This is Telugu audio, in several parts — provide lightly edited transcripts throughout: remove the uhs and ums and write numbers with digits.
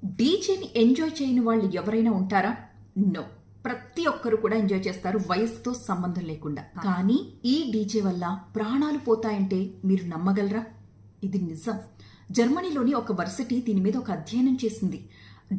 డీజేని ఎంజాయ్ చేయని వాళ్ళు ఎవరైనా ఉంటారా? నో. ప్రతి ఒక్కరు కూడా ఎంజాయ్ చేస్తారు, వయసుతో సంబంధం లేకుండా. కానీ ఈ డీజే వల్ల ప్రాణాలు పోతాయంటే మీరు నమ్మగలరా? ఇది నిజం. జర్మనీలోని ఒక వర్సిటీ దీని మీద ఒక అధ్యయనం చేసింది.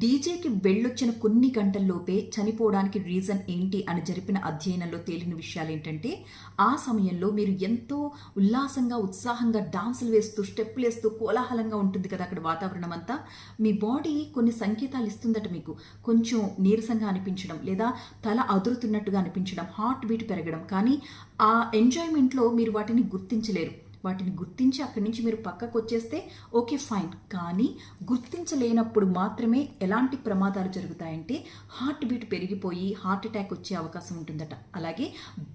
డీజేకి వెళ్ళొచ్చిన కొన్ని గంటల్లోపే చనిపోవడానికి రీజన్ ఏంటి అని జరిపిన అధ్యయనంలో తేలిన విషయాలు ఏంటంటే, ఆ సమయంలో మీరు ఎంతో ఉల్లాసంగా ఉత్సాహంగా డాన్సులు వేస్తూ స్టెప్పులు వేస్తూ కోలాహలంగా ఉంటుంది కదా అక్కడ వాతావరణం అంతా. మీ బాడీ కొన్ని సంకేతాలు ఇస్తుందట మీకు. కొంచెం నీరసంగా అనిపించడం, లేదా తల అదురుతున్నట్టుగా అనిపించడం, హార్ట్ బీట్ పెరగడం. కానీ ఆ ఎంజాయ్మెంట్లో మీరు వాటిని గుర్తించలేరు. వాటిని గుర్తించి అక్కడి నుంచి మీరు పక్కకు వచ్చేస్తే ఓకే ఫైన్. కానీ గుర్తించలేనప్పుడు మాత్రమే ఎలాంటి ప్రమాదాలు జరుగుతాయంటే హార్ట్ బీట్ పెరిగిపోయి హార్ట్ అటాక్ వచ్చే అవకాశం ఉంటుందట. అలాగే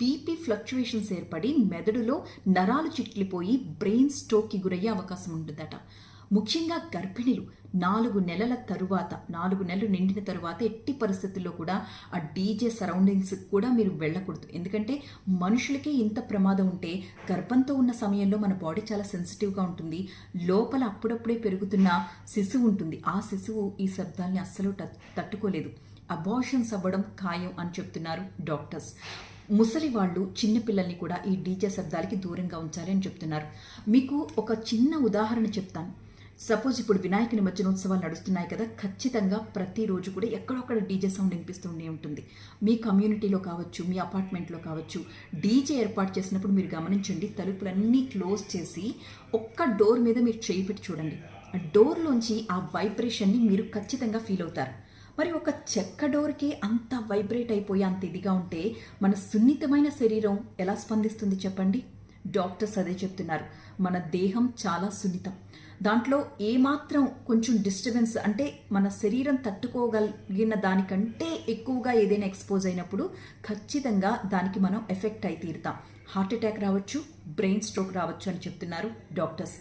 బీపీ ఫ్లక్చువేషన్స్ ఏర్పడి మెదడులో నరాలు చిట్లిపోయి బ్రెయిన్ స్ట్రోక్కి గురయ్యే అవకాశం ఉంటుందట. ముఖ్యంగా గర్భిణులు 4 నెలల తరువాత, 4 నెలలు నిండిన తరువాత ఎట్టి పరిస్థితుల్లో కూడా ఆ డీజే సరౌండింగ్స్ కూడా మీరు వెళ్ళకూడదు. ఎందుకంటే మనుషులకే ఇంత ప్రమాదం ఉంటే గర్భంతో ఉన్న సమయంలో మన బాడీ చాలా సెన్సిటివ్గా ఉంటుంది. లోపల అప్పుడప్పుడే పెరుగుతున్న శిశువు ఉంటుంది. ఆ శిశువు ఈ శబ్దాల్ని అస్సలు తట్టుకోలేదు. అబార్షన్స్ అవ్వడం ఖాయం అని చెప్తున్నారు డాక్టర్స్. ముసలి వాళ్ళు చిన్నపిల్లల్ని కూడా ఈ డీజే శబ్దాలకి దూరంగా ఉంచాలి అని చెప్తున్నారు. మీకు ఒక చిన్న ఉదాహరణ చెప్తాను. సపోజ్ ఇప్పుడు వినాయక నిమజ్జనోత్సవాలు నడుస్తున్నాయి కదా, ఖచ్చితంగా ప్రతిరోజు కూడా ఎక్కడొక్కడ డీజే సౌండ్ వినిపిస్తూనే ఉంటుంది. మీ కమ్యూనిటీలో కావచ్చు, మీ అపార్ట్మెంట్లో కావచ్చు, డీజే ఏర్పాటు చేసినప్పుడు మీరు గమనించండి, తలుపులన్నీ క్లోజ్ చేసి ఒక్క డోర్ మీద మీరు చేయి పెట్టి చూడండి. ఆ డోర్లోంచి ఆ వైబ్రేషన్ని మీరు ఖచ్చితంగా ఫీల్ అవుతారు. మరి ఒక చెక్క డోర్కే అంత వైబ్రేట్ అయిపోయి అంత ఇదిగా ఉంటే మన సున్నితమైన శరీరం ఎలా స్పందిస్తుంది చెప్పండి? డాక్టర్స్ అదే చెప్తున్నారు. మన దేహం చాలా సున్నితం. దాంట్లో ఏమాత్రం కొంచెం డిస్టర్బెన్స్, అంటే మన శరీరం తట్టుకోగలిగిన దానికంటే ఎక్కువగా ఏదైనా ఎక్స్పోజ్ అయినప్పుడు ఖచ్చితంగా దానికి మనం ఎఫెక్ట్ అయి తీరుతాం. హార్ట్ అటాక్ రావచ్చు, బ్రెయిన్ స్ట్రోక్ రావచ్చు అని చెప్తున్నారు డాక్టర్స్.